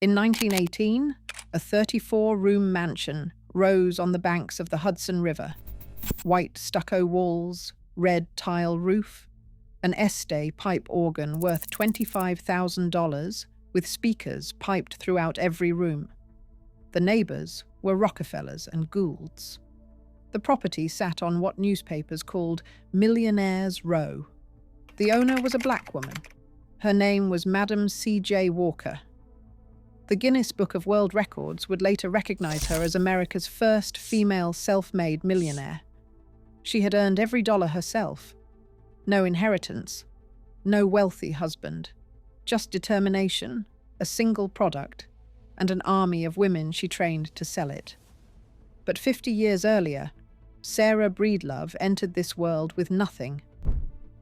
In 1918, a 34-room mansion rose on the banks of the Hudson River. White stucco walls, red tile roof, an Este pipe organ worth $25,000 with speakers piped throughout every room. The neighbors were Rockefellers and Goulds. The property sat on what newspapers called Millionaire's Row. The owner was a black woman. Her name was Madam C.J. Walker. The Guinness Book of World Records would later recognize her as America's first female self-made millionaire. She had earned every dollar herself. No inheritance, no wealthy husband, just determination, a single product, and an army of women she trained to sell it. But 50 years earlier, Sarah Breedlove entered this world with nothing.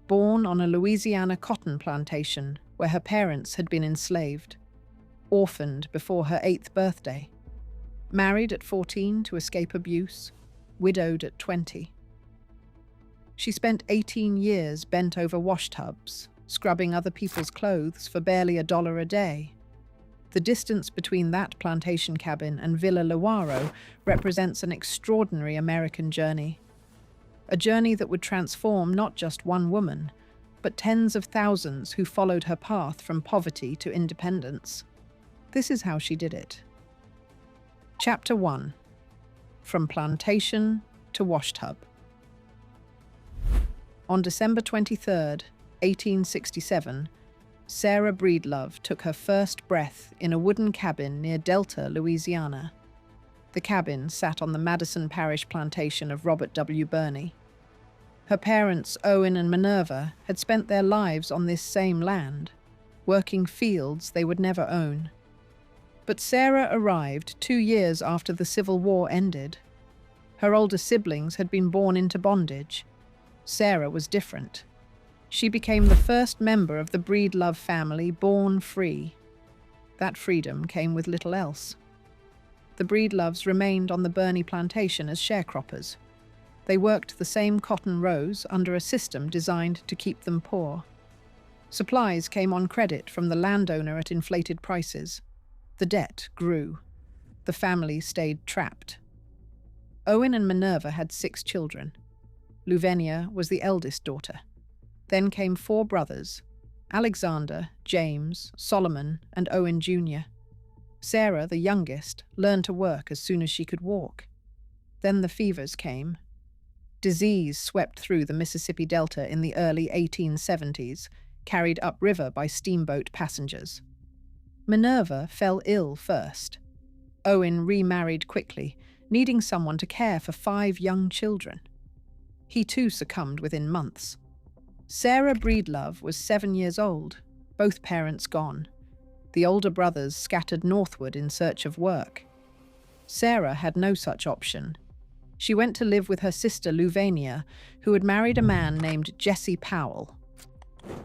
Born on a Louisiana cotton plantation where her parents had been enslaved. Orphaned before her 8th birthday. Married at 14 to escape abuse. Widowed at 20. She spent 18 years bent over washtubs, scrubbing other people's clothes for barely $1 a day. The distance between that plantation cabin and Villa Lewaro represents an extraordinary American journey. A journey that would transform not just one woman, but tens of thousands who followed her path from poverty to independence. This is how she did it. Chapter 1. From Plantation to Washtub. On December 23, 1867, Sarah Breedlove took her first breath in a wooden cabin near Delta, Louisiana. The cabin sat on the Madison Parish plantation of Robert W. Birney. Her parents, Owen and Minerva, had spent their lives on this same land, working fields they would never own. But Sarah arrived 2 years after the Civil War ended. Her older siblings had been born into bondage. Sarah was different. She became the first member of the Breedlove family born free. That freedom came with little else. The Breedloves remained on the Birney plantation as sharecroppers. They worked the same cotton rows under a system designed to keep them poor. Supplies came on credit from the landowner at inflated prices. The debt grew. The family stayed trapped. Owen and Minerva had 6 children. Louisiana was the eldest daughter. Then came 4 brothers, Alexander, James, Solomon, and Owen Jr. Sarah, the youngest, learned to work as soon as she could walk. Then the fevers came. Disease swept through the Mississippi Delta in the early 1870s, carried upriver by steamboat passengers. Minerva fell ill first. Owen remarried quickly, needing someone to care for 5 young children. He too succumbed within months. Sarah Breedlove was 7 years old, both parents gone. The older brothers scattered northward in search of work. Sarah had no such option. She went to live with her sister Louisiana, who had married a man named Jesse Powell.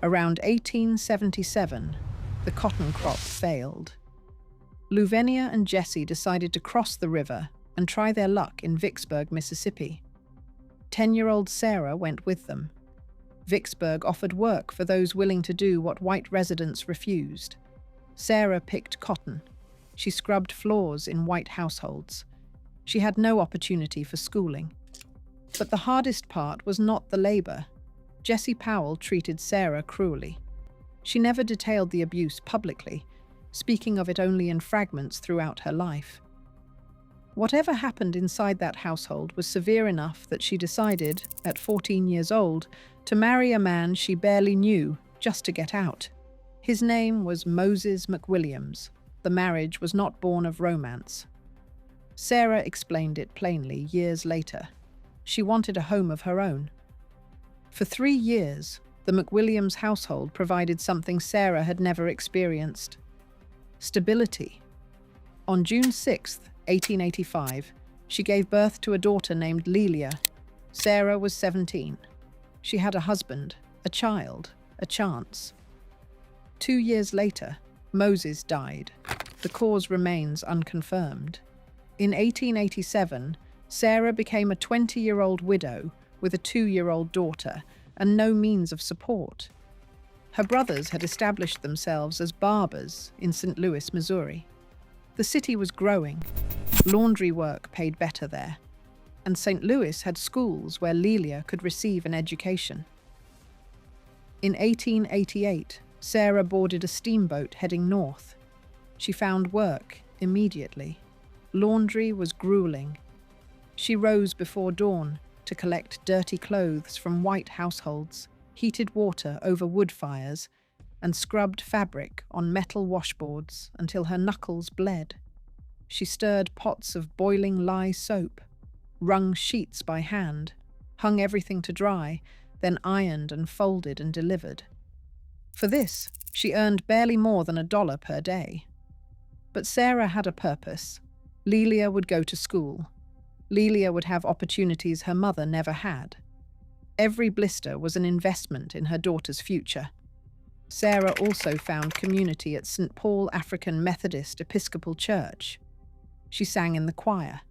Around 1877, the cotton crop failed. Louisiana and Jesse decided to cross the river and try their luck in Vicksburg, Mississippi. 10-year-old Sarah went with them. Vicksburg offered work for those willing to do what white residents refused. Sarah picked cotton. She scrubbed floors in white households. She had no opportunity for schooling. But the hardest part was not the labor. Jesse Powell treated Sarah cruelly. She never detailed the abuse publicly, speaking of it only in fragments throughout her life. Whatever happened inside that household was severe enough that she decided, at 14 years old, to marry a man she barely knew just to get out. His name was Moses McWilliams. The marriage was not born of romance. Sarah explained it plainly years later. She wanted a home of her own. For 3 years, the McWilliams household provided something Sarah had never experienced: stability. On June 6, 1885, she gave birth to a daughter named Lelia. Sarah was 17. She had a husband, a child, a chance. 2 years later, Moses died. The cause remains unconfirmed. In 1887, Sarah became a 20-year-old widow with a 2-year-old daughter and no means of support. Her brothers had established themselves as barbers in St. Louis, Missouri. The city was growing. Laundry work paid better there, and St. Louis had schools where Lelia could receive an education. In 1888, Sarah boarded a steamboat heading north. She found work immediately. Laundry was grueling. She rose before dawn to collect dirty clothes from white households, heated water over wood fires, and scrubbed fabric on metal washboards until her knuckles bled. She stirred pots of boiling lye soap, wrung sheets by hand, hung everything to dry, then ironed and folded and delivered. For this, she earned barely more than $1 per day. But Sarah had a purpose. Lelia would go to school. Lelia would have opportunities her mother never had. Every blister was an investment in her daughter's future. Sarah also found community at St. Paul African Methodist Episcopal Church. She sang in the choir.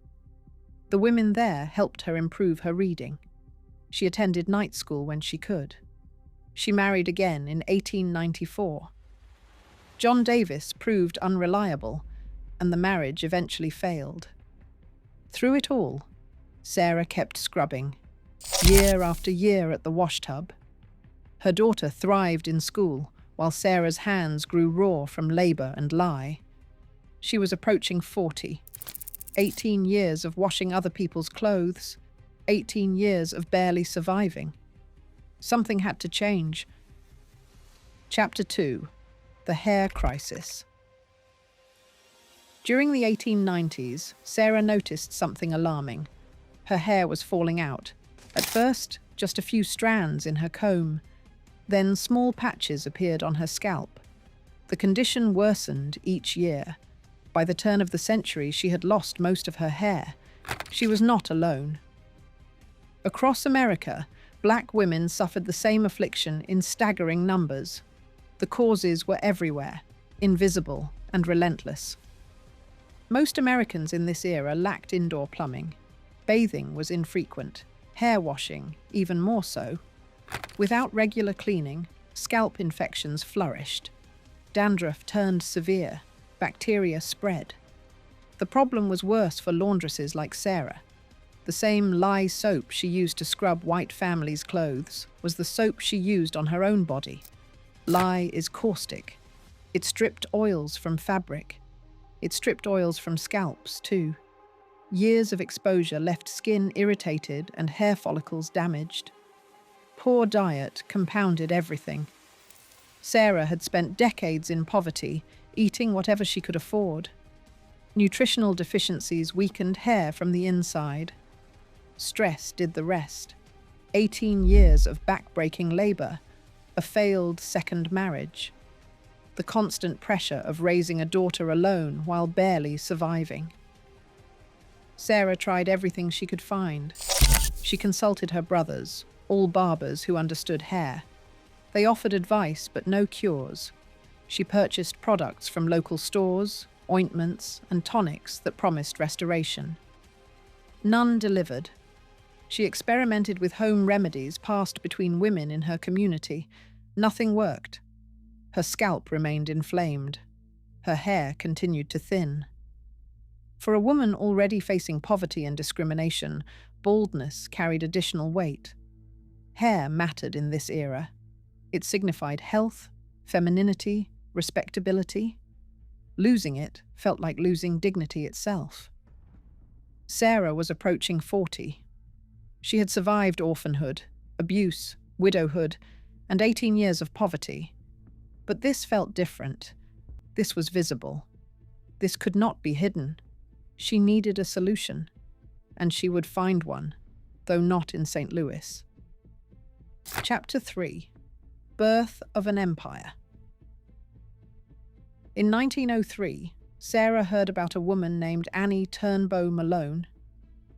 The women there helped her improve her reading. She attended night school when she could. She married again in 1894. John Davis proved unreliable, and the marriage eventually failed. Through it all, Sarah kept scrubbing, year after year at the washtub. Her daughter thrived in school, while Sarah's hands grew raw from labor and lye. She was approaching 40. 18 years of washing other people's clothes, 18 years of barely surviving. Something had to change. Chapter 2. The Hair Crisis. During the 1890s, Sarah noticed something alarming. Her hair was falling out. At first, just a few strands in her comb. Then small patches appeared on her scalp. The condition worsened each year. By the turn of the century, she had lost most of her hair. She was not alone. Across America, black women suffered the same affliction in staggering numbers. The causes were everywhere, invisible and relentless. Most Americans in this era lacked indoor plumbing. Bathing was infrequent, hair washing even more so. Without regular cleaning, scalp infections flourished. Dandruff turned severe, bacteria spread. The problem was worse for laundresses like Sarah. The same lye soap she used to scrub white families' clothes was the soap she used on her own body. Lye is caustic. It stripped oils from fabric. It stripped oils from scalps, too. Years of exposure left skin irritated and hair follicles damaged. Poor diet compounded everything. Sarah had spent decades in poverty, eating whatever she could afford. Nutritional deficiencies weakened hair from the inside. Stress did the rest. 18 years of back-breaking labor, a failed second marriage. The constant pressure of raising a daughter alone while barely surviving. Sarah tried everything she could find. She consulted her brothers, all barbers who understood hair. They offered advice but no cures. She purchased products from local stores, ointments, and tonics that promised restoration. None delivered. She experimented with home remedies passed between women in her community. Nothing worked. Her scalp remained inflamed. Her hair continued to thin. For a woman already facing poverty and discrimination, baldness carried additional weight. Hair mattered in this era. It signified health, femininity, respectability. Losing it felt like losing dignity itself. Sarah was approaching 40. She had survived orphanhood, abuse, widowhood, and 18 years of poverty. But this felt different. This was visible. This could not be hidden. She needed a solution, and she would find one, though not in St. Louis. Chapter 3. Birth of an Empire. In 1903, Sarah heard about a woman named Annie Turnbow Malone.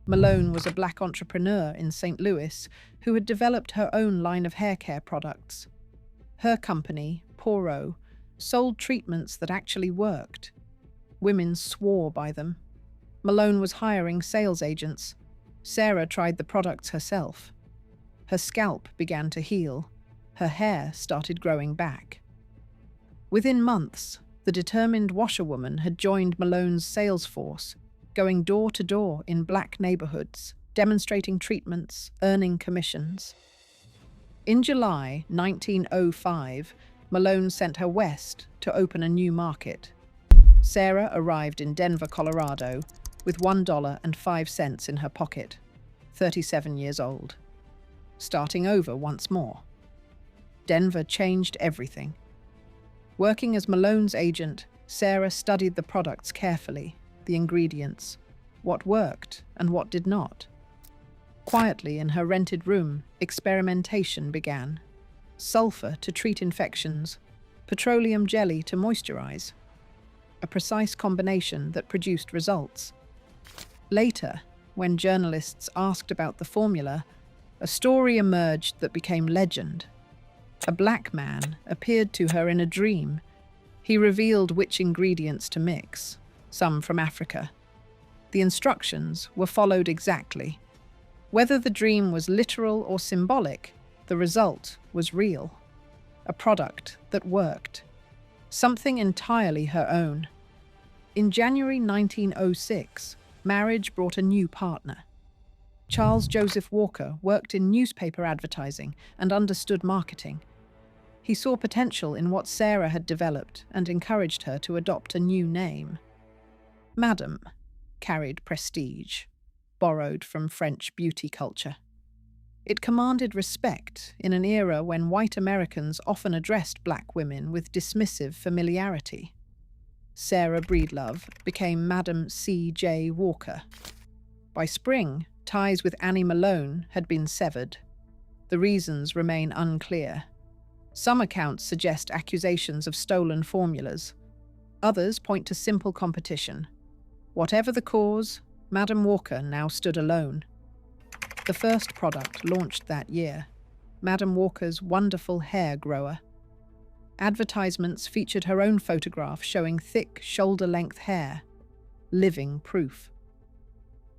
Malone was a black entrepreneur in St. Louis who had developed her own line of hair care products. Her company, Poro, sold treatments that actually worked. Women swore by them. Malone was hiring sales agents. Sarah tried the products herself. Her scalp began to heal. Her hair started growing back. Within months, The determined washerwoman had joined Malone's sales force, going door to door in black neighborhoods, demonstrating treatments, earning commissions. In July 1905, Malone sent her west to open a new market. Sarah arrived in Denver, Colorado, with $1.05 in her pocket, 37 years old. Starting over once more. Denver changed everything. Working as Malone's agent, Sarah studied the products carefully, the ingredients, what worked and what did not. Quietly in her rented room, experimentation began. Sulfur to treat infections, petroleum jelly to moisturize. A precise combination that produced results. Later, when journalists asked about the formula, a story emerged that became legend. A black man appeared to her in a dream. He revealed which ingredients to mix, some from Africa. The instructions were followed exactly. Whether the dream was literal or symbolic, the result was real. A product that worked. Something entirely her own. In January 1906, marriage brought a new partner. Charles Joseph Walker worked in newspaper advertising and understood marketing. He saw potential in what Sarah had developed and encouraged her to adopt a new name. Madam carried prestige, borrowed from French beauty culture. It commanded respect in an era when white Americans often addressed black women with dismissive familiarity. Sarah Breedlove became Madam C.J. Walker. By spring, ties with Annie Malone had been severed. The reasons remain unclear. Some accounts suggest accusations of stolen formulas. Others point to simple competition. Whatever the cause, Madam Walker now stood alone. The first product launched that year, Madam Walker's wonderful hair grower. Advertisements featured her own photograph showing thick, shoulder-length hair, living proof.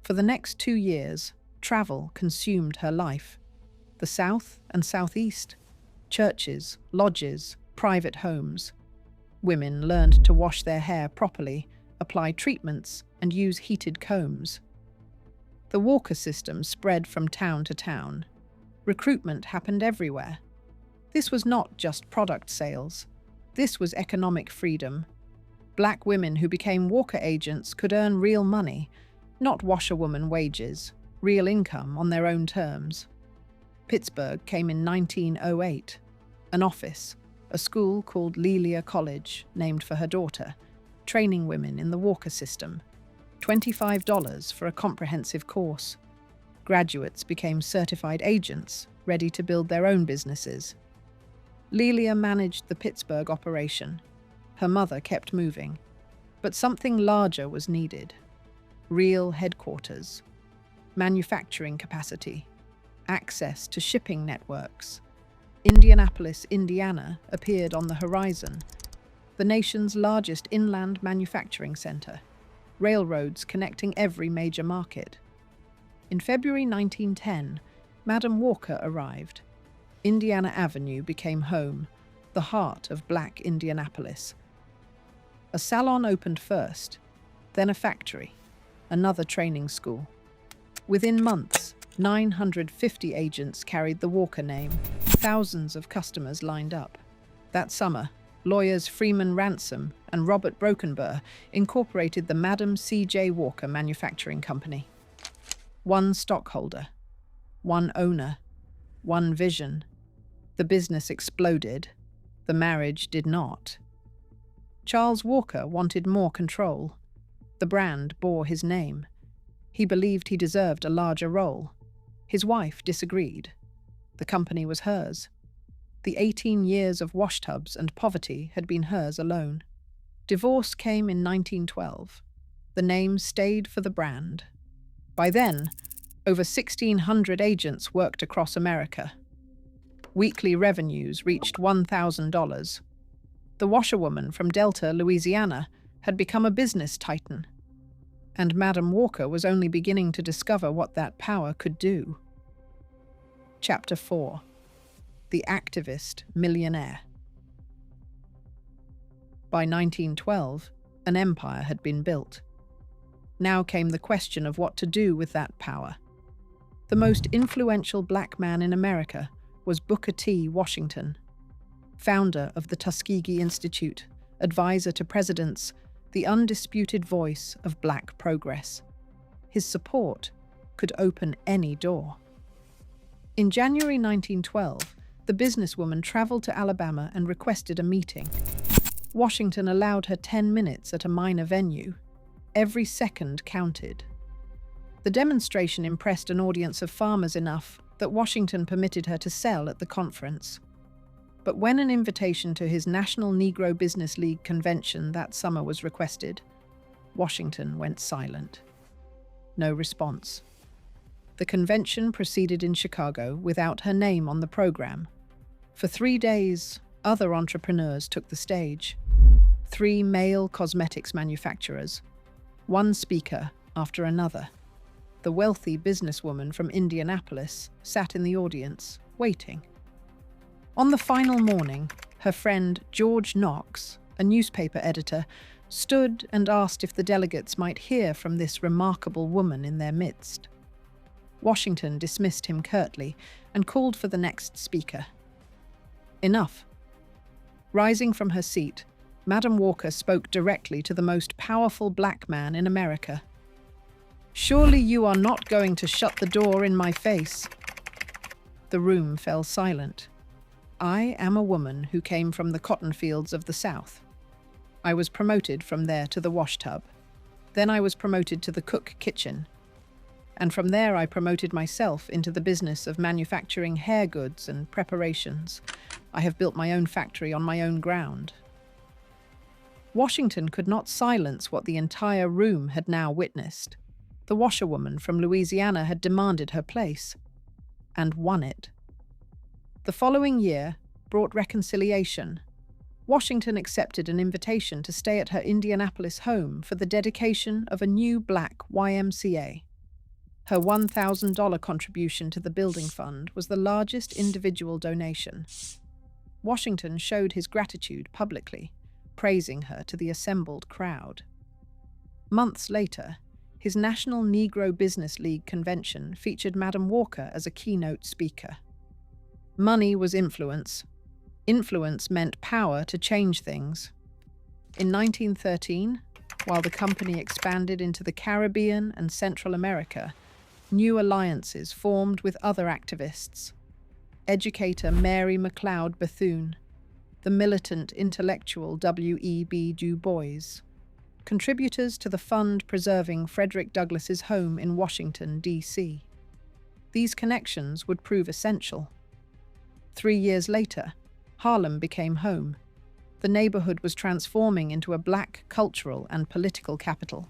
For the next 2 years, travel consumed her life. The South and Southeast, churches, lodges, private homes. Women learned to wash their hair properly, apply treatments, and use heated combs. The Walker system spread from town to town. Recruitment happened everywhere. This was not just product sales. This was economic freedom. Black women who became Walker agents could earn real money, not washerwoman wages, real income on their own terms. Pittsburgh came in 1908. An office, a school called Lelia College, named for her daughter, training women in the Walker system. $25 for a comprehensive course. Graduates became certified agents, ready to build their own businesses. Lelia managed the Pittsburgh operation. Her mother kept moving. But something larger was needed. Real headquarters. Manufacturing capacity. Access to shipping networks. Indianapolis, Indiana, appeared on the horizon. The nation's largest inland manufacturing center. Railroads connecting every major market. In February 1910, Madam Walker arrived. Indiana Avenue became home, the heart of Black Indianapolis. A salon opened first, then a factory, another training school. Within months, 950 agents carried the Walker name. Thousands of customers lined up. That summer, lawyers Freeman Ransom and Robert Brokenburr incorporated the Madam C.J. Walker Manufacturing Company. One stockholder, one owner, one vision. The business exploded. The marriage did not. Charles Walker wanted more control. The brand bore his name. He believed he deserved a larger role. His wife disagreed. The company was hers. The 18 years of washtubs and poverty had been hers alone. Divorce came in 1912. The name stayed for the brand. By then, over 1,600 agents worked across America. Weekly revenues reached $1,000. The washerwoman from Delta, Louisiana, had become a business titan. And Madam Walker was only beginning to discover what that power could do. Chapter 4. The Activist Millionaire. By 1912, an empire had been built. Now came the question of what to do with that power. The most influential black man in America was Booker T. Washington, founder of the Tuskegee Institute, advisor to presidents, the undisputed voice of black progress. His support could open any door. In January 1912, the businesswoman traveled to Alabama and requested a meeting. Washington allowed her 10 minutes at a minor venue. Every second counted. The demonstration impressed an audience of farmers enough that Washington permitted her to sell at the conference. But when an invitation to his National Negro Business League convention that summer was requested, Washington went silent. No response. The convention proceeded in Chicago without her name on the program. For 3 days, other entrepreneurs took the stage. 3 male cosmetics manufacturers, one speaker after another. The wealthy businesswoman from Indianapolis sat in the audience, waiting. On the final morning, her friend George Knox, a newspaper editor, stood and asked if the delegates might hear from this remarkable woman in their midst. Washington dismissed him curtly and called for the next speaker. Enough. Rising from her seat, Madam Walker spoke directly to the most powerful black man in America. "Surely you are not going to shut the door in my face." The room fell silent. "I am a woman who came from the cotton fields of the South. I was promoted from there to the washtub. Then I was promoted to the cook kitchen. And from there I promoted myself into the business of manufacturing hair goods and preparations. I have built my own factory on my own ground." Washington could not silence what the entire room had now witnessed. The washerwoman from Louisiana had demanded her place, and won it. The following year brought reconciliation. Washington accepted an invitation to stay at her Indianapolis home for the dedication of a new black YMCA. Her $1,000 contribution to the building fund was the largest individual donation. Washington showed his gratitude publicly, praising her to the assembled crowd. Months later, his National Negro Business League convention featured Madam Walker as a keynote speaker. Money was influence. Influence meant power to change things. In 1913, while the company expanded into the Caribbean and Central America, new alliances formed with other activists. Educator Mary McLeod Bethune, the militant intellectual W.E.B. Du Bois, contributors to the fund preserving Frederick Douglass's home in Washington, D.C. These connections would prove essential. 3 years later, Harlem became home. The neighborhood was transforming into a black cultural and political capital.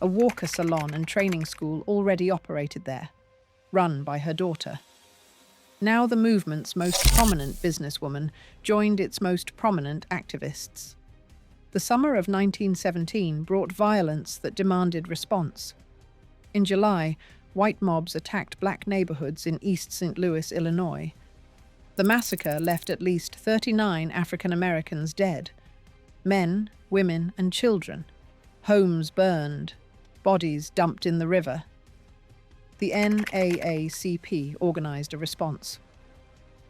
A Walker salon and training school already operated there, run by her daughter. Now the movement's most prominent businesswoman joined its most prominent activists. The summer of 1917 brought violence that demanded response. In July, white mobs attacked black neighborhoods in East St. Louis, Illinois. The massacre left at least 39 African Americans dead. Men, women, and children. Homes burned. Bodies dumped in the river. The NAACP organized a response.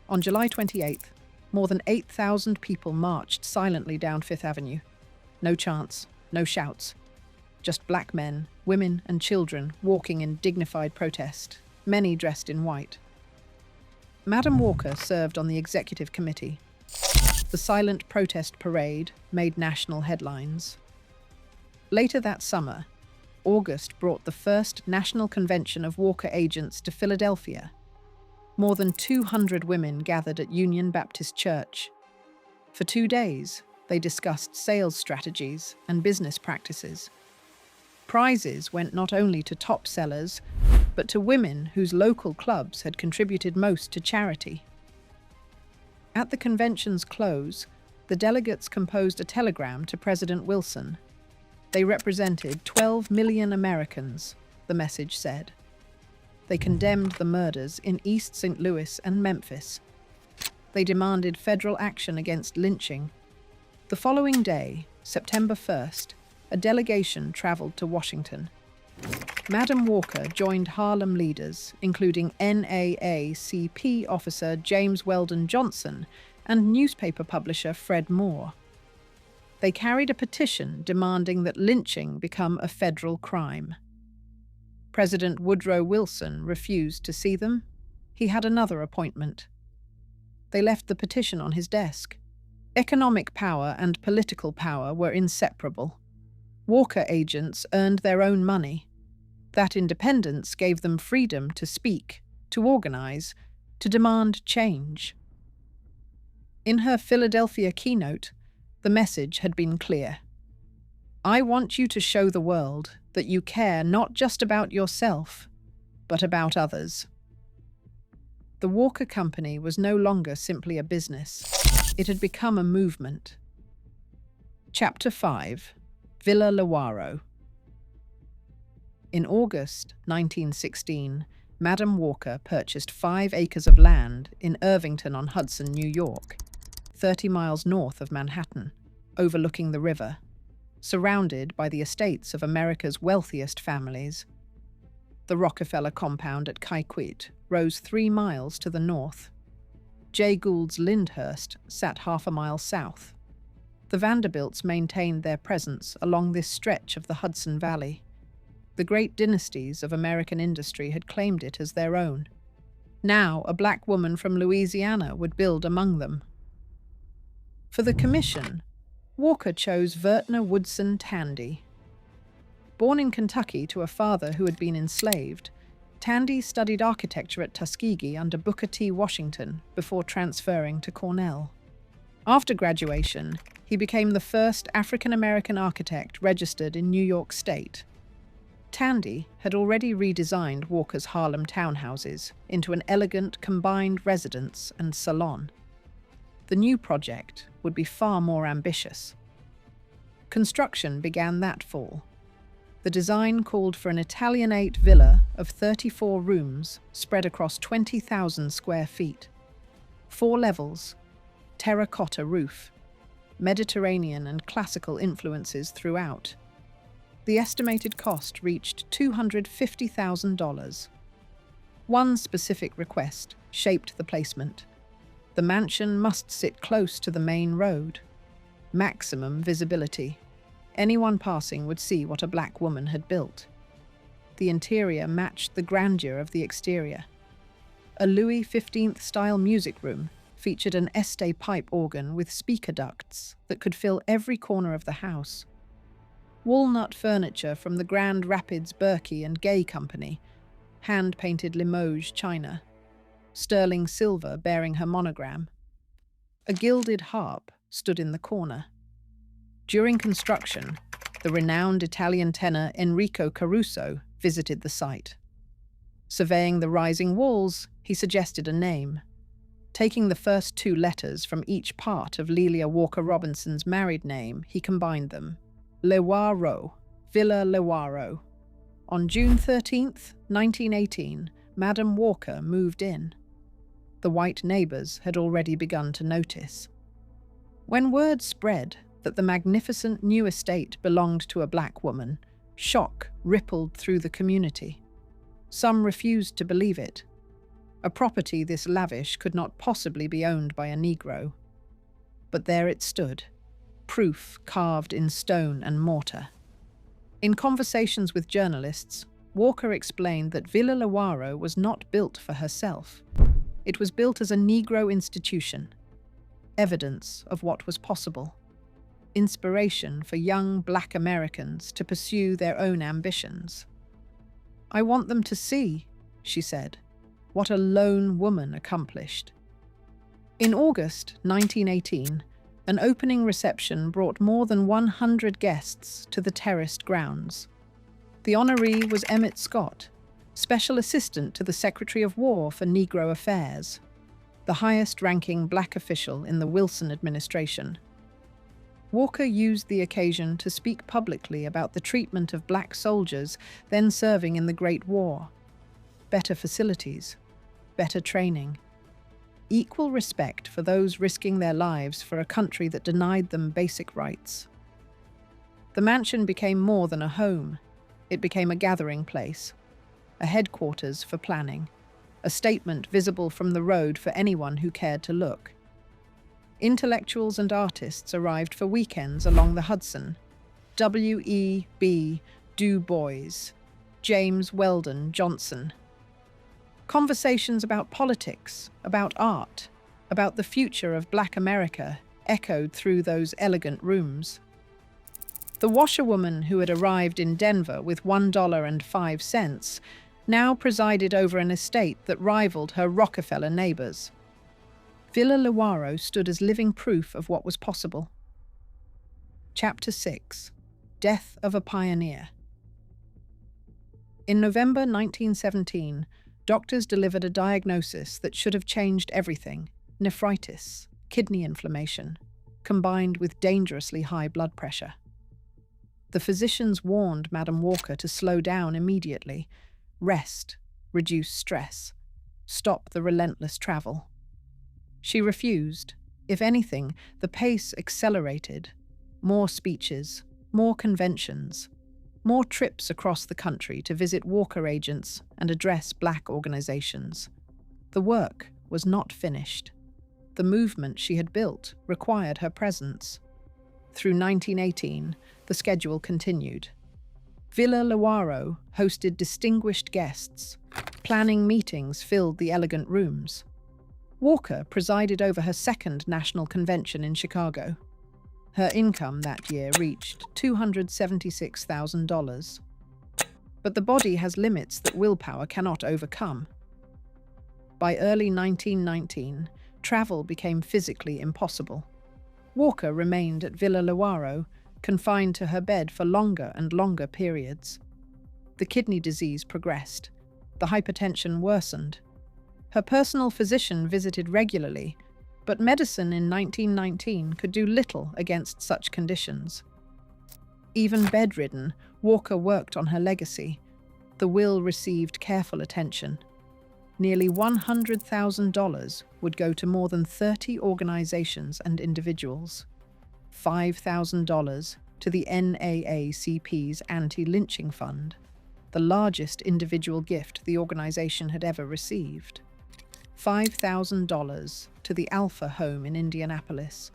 On July 28th, more than 8,000 people marched silently down Fifth Avenue. No chants, no shouts. Just black men, women, and children walking in dignified protest, many dressed in white. Madam Walker served on the executive committee. The silent protest parade made national headlines. Later that summer, August brought the first National Convention of Walker Agents to Philadelphia. More than 200 women gathered at Union Baptist Church. For 2 days, they discussed sales strategies and business practices. Prizes went not only to top sellers, but to women whose local clubs had contributed most to charity. At the convention's close, the delegates composed a telegram to President Wilson. They represented 12 million Americans, the message said. They condemned the murders in East St. Louis and Memphis. They demanded federal action against lynching. The following day, September 1st, a delegation traveled to Washington. Madam Walker joined Harlem leaders, including NAACP officer James Weldon Johnson and newspaper publisher Fred Moore. They carried a petition demanding that lynching become a federal crime. President Woodrow Wilson refused to see them. He had another appointment. They left the petition on his desk. Economic power and political power were inseparable. Walker agents earned their own money. That independence gave them freedom to speak, to organize, to demand change. In her Philadelphia keynote, the message had been clear. I want you to show the world that you care not just about yourself, but about others. The Walker Company was no longer simply a business. It had become a movement. Chapter 5. Villa Lewaro. In August 1916, Madam Walker purchased 5 acres of land in Irvington-on-Hudson, New York, 30 miles north of Manhattan, overlooking the river, surrounded by the estates of America's wealthiest families. The Rockefeller compound at Kykuit rose 3 miles to the north. Jay Gould's Lyndhurst sat half a mile south. The Vanderbilts maintained their presence along this stretch of the Hudson Valley. The great dynasties of American industry had claimed it as their own. Now, a black woman from Louisiana would build among them. For the commission, Walker chose Vertner Woodson Tandy. Born in Kentucky to a father who had been enslaved, Tandy studied architecture at Tuskegee under Booker T. Washington before transferring to Cornell. After graduation, he became the first African-American architect registered in New York State. Tandy had already redesigned Walker's Harlem townhouses into an elegant combined residence and salon. The new project would be far more ambitious. Construction began that fall. The design called for an Italianate villa of 34 rooms spread across 20,000 square feet. 4 levels, terracotta roof, Mediterranean and classical influences throughout. The estimated cost reached $250,000. One specific request shaped the placement. The mansion must sit close to the main road. Maximum visibility. Anyone passing would see what a black woman had built. The interior matched the grandeur of the exterior. A Louis XV-style music room featured an Este pipe organ with speaker ducts that could fill every corner of the house. Walnut furniture from the Grand Rapids Berkey and Gay Company, hand-painted Limoges china, sterling silver bearing her monogram. A gilded harp stood in the corner. During construction, the renowned Italian tenor Enrico Caruso visited the site. Surveying the rising walls, he suggested a name. Taking the first 2 letters from each part of Lelia Walker Robinson's married name, he combined them. Lewaro, Villa Lewaro. On June 13, 1918, Madam Walker moved in. The white neighbors had already begun to notice. When word spread that the magnificent new estate belonged to a black woman, shock rippled through the community. Some refused to believe it. A property this lavish could not possibly be owned by a Negro. But there it stood, proof carved in stone and mortar. In conversations with journalists, Walker explained that Villa Lewaro was not built for herself. It was built as a Negro institution, evidence of what was possible, inspiration for young black Americans to pursue their own ambitions. I want them to see, she said, what a lone woman accomplished. In August 1918, an opening reception brought more than 100 guests to the terraced grounds. The honoree was Emmett Scott, Special Assistant to the Secretary of War for Negro Affairs, the highest-ranking black official in the Wilson administration. Walker used the occasion to speak publicly about the treatment of black soldiers then serving in the Great War. Better facilities, better training, equal respect for those risking their lives for a country that denied them basic rights. The mansion became more than a home. It became a gathering place, a headquarters for planning, a statement visible from the road for anyone who cared to look. Intellectuals and artists arrived for weekends along the Hudson. W.E.B. Du Bois, James Weldon Johnson. Conversations about politics, about art, about the future of Black America echoed through those elegant rooms. The washerwoman who had arrived in Denver with $1.05 now presided over an estate that rivaled her Rockefeller neighbors. Villa Lewaro stood as living proof of what was possible. Chapter 6. Death of a Pioneer. In November 1917, doctors delivered a diagnosis that should have changed everything: nephritis, kidney inflammation, combined with dangerously high blood pressure. The physicians warned Madam Walker to slow down immediately, rest, reduce stress, stop the relentless travel. She refused. If anything, the pace accelerated. More speeches, more conventions, more trips across the country to visit Walker agents and address Black organizations. The work was not finished. The movement she had built required her presence. Through 1918, the schedule continued. Villa Lewaro hosted distinguished guests. Planning meetings filled the elegant rooms. Walker presided over her second national convention in Chicago. Her income that year reached $276,000. But the body has limits that willpower cannot overcome. By early 1919, travel became physically impossible. Walker remained at Villa Lewaro, confined to her bed for longer and longer periods. The kidney disease progressed. The hypertension worsened. Her personal physician visited regularly, but medicine in 1919 could do little against such conditions. Even bedridden, Walker worked on her legacy. The will received careful attention. Nearly $100,000 would go to more than 30 organizations and individuals. $5,000 to the NAACP's anti-lynching fund, the largest individual gift the organization had ever received. $5,000 to the Alpha Home in Indianapolis,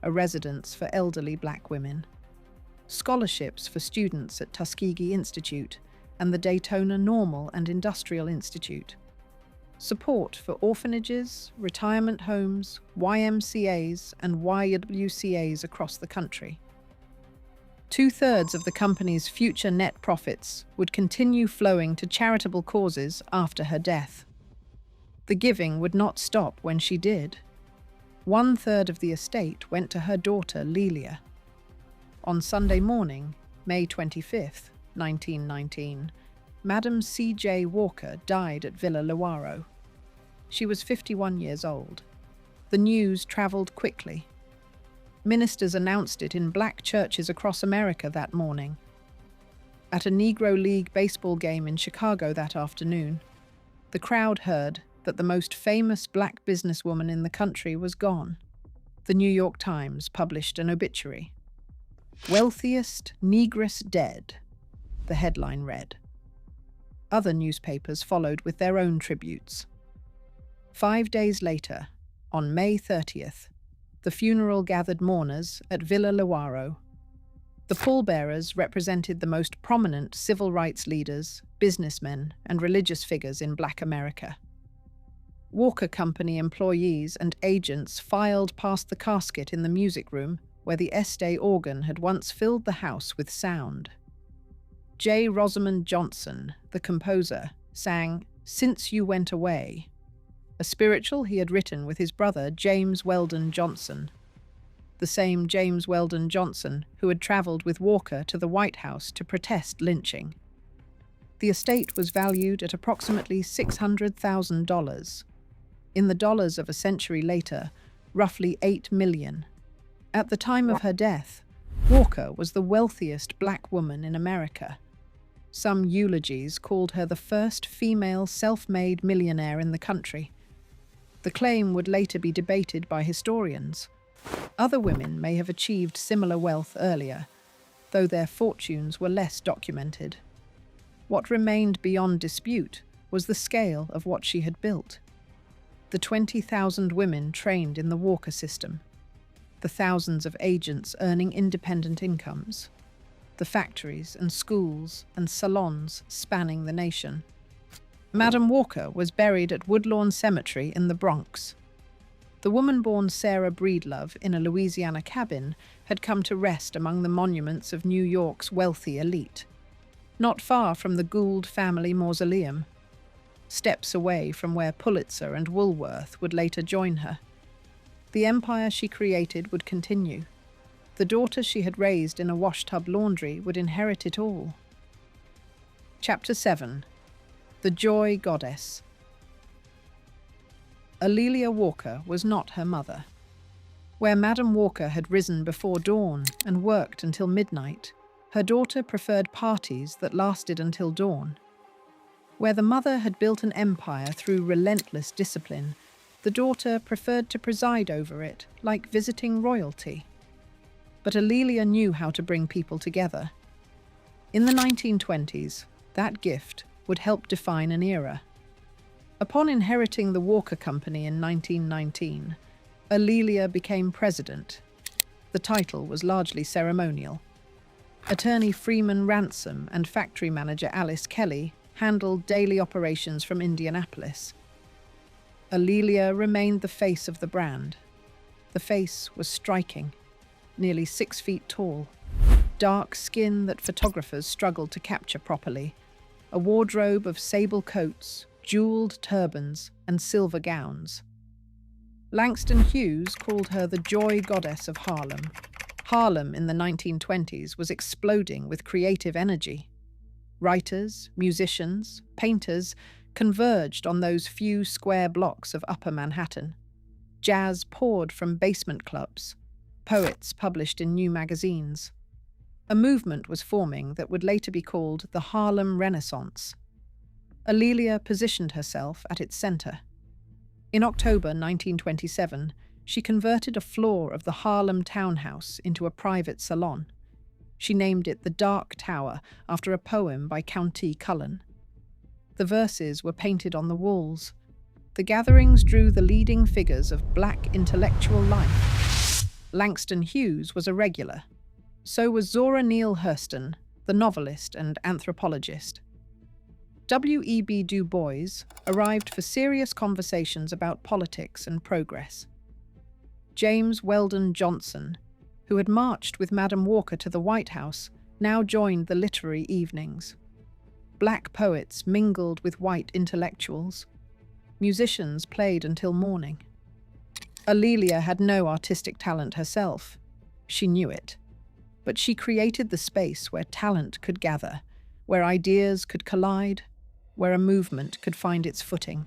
a residence for elderly Black women. Scholarships for students at Tuskegee Institute and the Daytona Normal and Industrial Institute. Support for orphanages, retirement homes, YMCAs, and YWCAs across the country. 2/3 of the company's future net profits would continue flowing to charitable causes after her death. The giving would not stop when she did. 1/3 of the estate went to her daughter, Lelia. On Sunday morning, May 25, 1919, Madam C.J. Walker died at Villa Lewaro. She was 51 years old. The news traveled quickly. Ministers announced it in Black churches across America that morning. At a Negro League baseball game in Chicago that afternoon, the crowd heard that the most famous Black businesswoman in the country was gone. The New York Times published an obituary. "Wealthiest Negress dead," the headline read. Other newspapers followed with their own tributes. 5 days later, on May 30th, the funeral gathered mourners at Villa Lewaro. The pallbearers represented the most prominent civil rights leaders, businessmen, and religious figures in Black America. Walker Company employees and agents filed past the casket in the music room where the Estee organ had once filled the house with sound. J. Rosamond Johnson, the composer, sang "Since You Went Away," a spiritual he had written with his brother James Weldon Johnson, the same James Weldon Johnson who had traveled with Walker to the White House to protest lynching. The estate was valued at approximately $600,000. In the dollars of a century later, roughly $8 million. At the time of her death, Walker was the wealthiest Black woman in America. Some eulogies called her the first female self-made millionaire in the country. The claim would later be debated by historians. Other women may have achieved similar wealth earlier, though their fortunes were less documented. What remained beyond dispute was the scale of what she had built. The 20,000 women trained in the Walker system, the thousands of agents earning independent incomes, the factories and schools and salons spanning the nation. Madam Walker was buried at Woodlawn Cemetery in the Bronx. The woman born Sarah Breedlove in a Louisiana cabin had come to rest among the monuments of New York's wealthy elite, not far from the Gould family mausoleum, steps away from where Pulitzer and Woolworth would later join her. The empire she created would continue. The daughter she had raised in a washtub laundry would inherit it all. Chapter 7. The Joy Goddess. Alelia Walker was not her mother. Where Madam Walker had risen before dawn and worked until midnight, her daughter preferred parties that lasted until dawn. Where the mother had built an empire through relentless discipline, the daughter preferred to preside over it, like visiting royalty. But Alelia knew how to bring people together. In the 1920s, that gift would help define an era. Upon inheriting the Walker Company in 1919, Alelia became president. The title was largely ceremonial. Attorney Freeman Ransom and factory manager Alice Kelly handled daily operations from Indianapolis. Alelia remained the face of the brand. The face was striking, nearly 6 feet tall, dark skin that photographers struggled to capture properly, a wardrobe of sable coats, jeweled turbans, and silver gowns. Langston Hughes called her the Joy Goddess of Harlem. Harlem in the 1920s was exploding with creative energy. Writers, musicians, painters converged on those few square blocks of Upper Manhattan. Jazz poured from basement clubs. Poets published in new magazines. A movement was forming that would later be called the Harlem Renaissance. Alelia positioned herself at its center. In October 1927, she converted a floor of the Harlem townhouse into a private salon. She named it the Dark Tower after a poem by Countee Cullen. The verses were painted on the walls. The gatherings drew the leading figures of black intellectual life. Langston Hughes was a regular. So was Zora Neale Hurston, the novelist and anthropologist. W.E.B. Du Bois arrived for serious conversations about politics and progress. James Weldon Johnson, who had marched with Madam Walker to the White House, now joined the literary evenings. Black poets mingled with white intellectuals. Musicians played until morning. Alelia had no artistic talent herself. She knew it. But she created the space where talent could gather, where ideas could collide, where a movement could find its footing.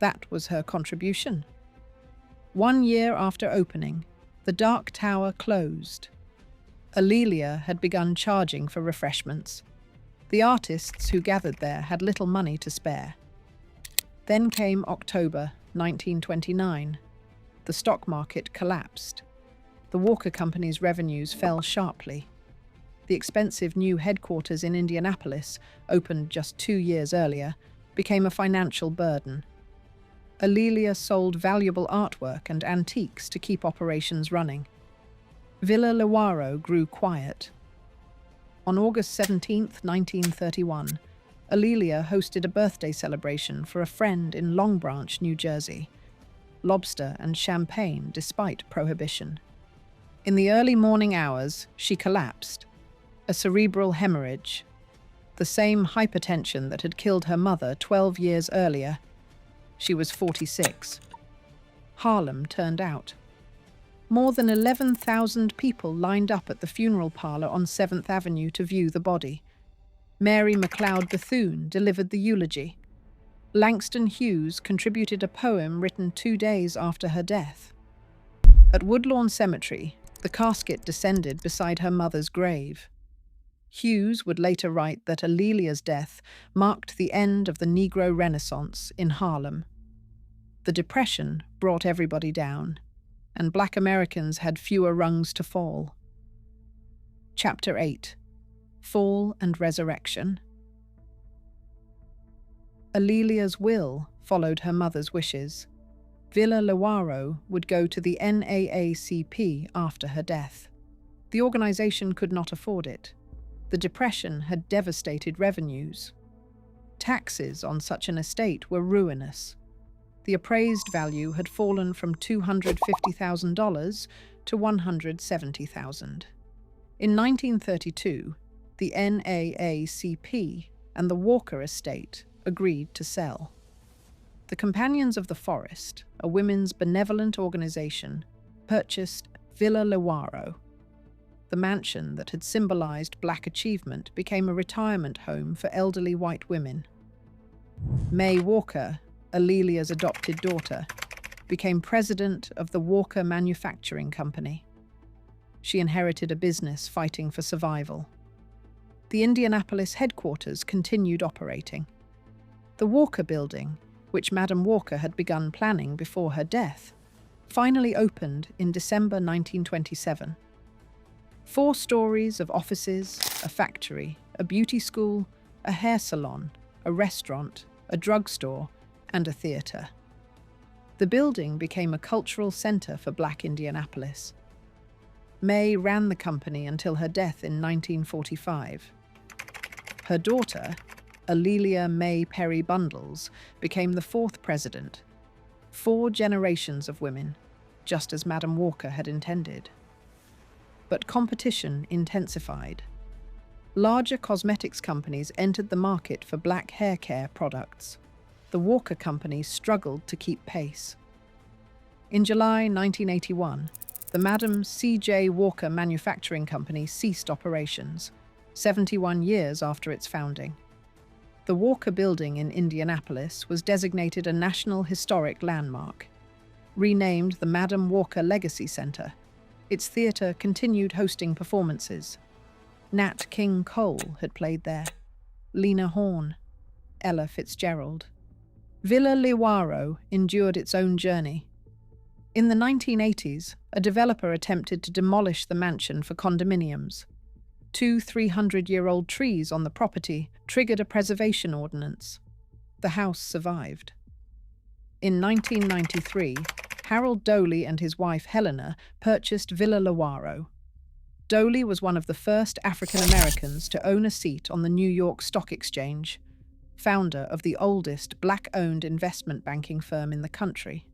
That was her contribution. 1 year after opening, the Dark Tower closed. Alelia had begun charging for refreshments. The artists who gathered there had little money to spare. Then came October 1929. The stock market collapsed. The Walker Company's revenues fell sharply. The expensive new headquarters in Indianapolis, opened just 2 years earlier, became a financial burden. Alelia sold valuable artwork and antiques to keep operations running. Villa Lewaro grew quiet. On August 17, 1931, Alelia hosted a birthday celebration for a friend in Long Branch, New Jersey. Lobster and champagne despite prohibition. In the early morning hours, she collapsed. A cerebral hemorrhage. The same hypertension that had killed her mother 12 years earlier. She was 46. Harlem turned out. More than 11,000 people lined up at the funeral parlor on 7th Avenue to view the body. Mary McLeod Bethune delivered the eulogy. Langston Hughes contributed a poem written 2 days after her death. At Woodlawn Cemetery, the casket descended beside her mother's grave. Hughes would later write that Alelia's death marked the end of the Negro Renaissance in Harlem. The Depression brought everybody down, and Black Americans had fewer rungs to fall. Chapter 8: Fall and Resurrection. Alelia's will followed her mother's wishes. Villa Lewaro would go to the NAACP after her death. The organization could not afford it. The Depression had devastated revenues. Taxes on such an estate were ruinous. The appraised value had fallen from $250,000 to $170,000. In 1932, the NAACP and the Walker estate agreed to sell. The Companions of the Forest, a women's benevolent organization, purchased Villa Lewaro. The mansion that had symbolized Black achievement became a retirement home for elderly white women. May Walker, Alelia's adopted daughter, became president of the Walker Manufacturing Company. She inherited a business fighting for survival. The Indianapolis headquarters continued operating. The Walker Building, which Madam Walker had begun planning before her death, finally opened in December 1927. 4 stories of offices, a factory, a beauty school, a hair salon, a restaurant, a drugstore, and a theater. The building became a cultural center for Black Indianapolis. May ran the company until her death in 1945. Her daughter, Alelia May Perry Bundles, became the 4th president. 4 generations of women, just as Madam Walker had intended. But competition intensified. Larger cosmetics companies entered the market for Black hair care products. The Walker Company struggled to keep pace. In July 1981, the Madam C.J. Walker Manufacturing Company ceased operations, 71 years after its founding. The Walker Building in Indianapolis was designated a National Historic Landmark. Renamed the Madam Walker Legacy Center, its theater continued hosting performances. Nat King Cole had played there, Lena Horne, Ella Fitzgerald. Villa Lewaro endured its own journey. In the 1980s, a developer attempted to demolish the mansion for condominiums. 2 300-year-old trees on the property triggered a preservation ordinance. The house survived. In 1993, Harold Doley and his wife Helena purchased Villa Lewaro. Doley was one of the first African Americans to own a seat on the New York Stock Exchange, founder of the oldest Black-owned investment banking firm in the country.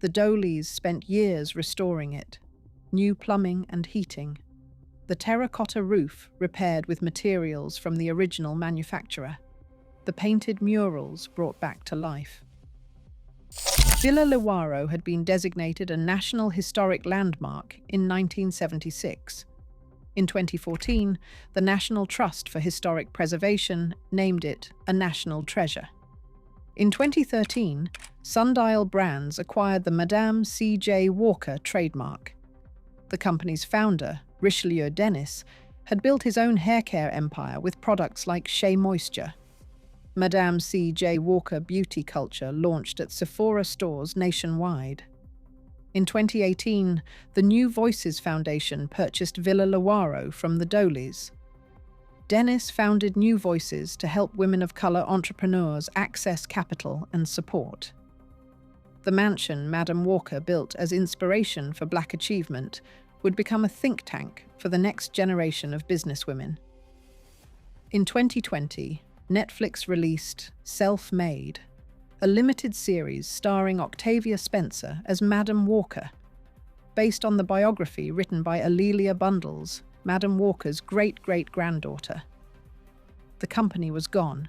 The Doleys spent years restoring it, new plumbing and heating, the terracotta roof repaired with materials from the original manufacturer, the painted murals brought back to life. Villa Lewaro had been designated a National Historic Landmark in 1976. In 2014, the National Trust for Historic Preservation named it a National Treasure. In 2013, Sundial Brands acquired the Madam C.J. Walker trademark. The company's founder, Richelieu Dennis, had built his own hair care empire with products like Shea Moisture. Madam C.J. Walker Beauty Culture launched at Sephora stores nationwide. In 2018, the New Voices Foundation purchased Villa Lewaro from the Doleys. Dennis founded New Voices to help women of color entrepreneurs access capital and support. The mansion Madam Walker built as inspiration for Black achievement would become a think tank for the next generation of businesswomen. In 2020, Netflix released Self-Made, a limited series starring Octavia Spencer as Madam Walker, based on the biography written by Alelia Bundles, Madam Walker's great-great-granddaughter. The company was gone,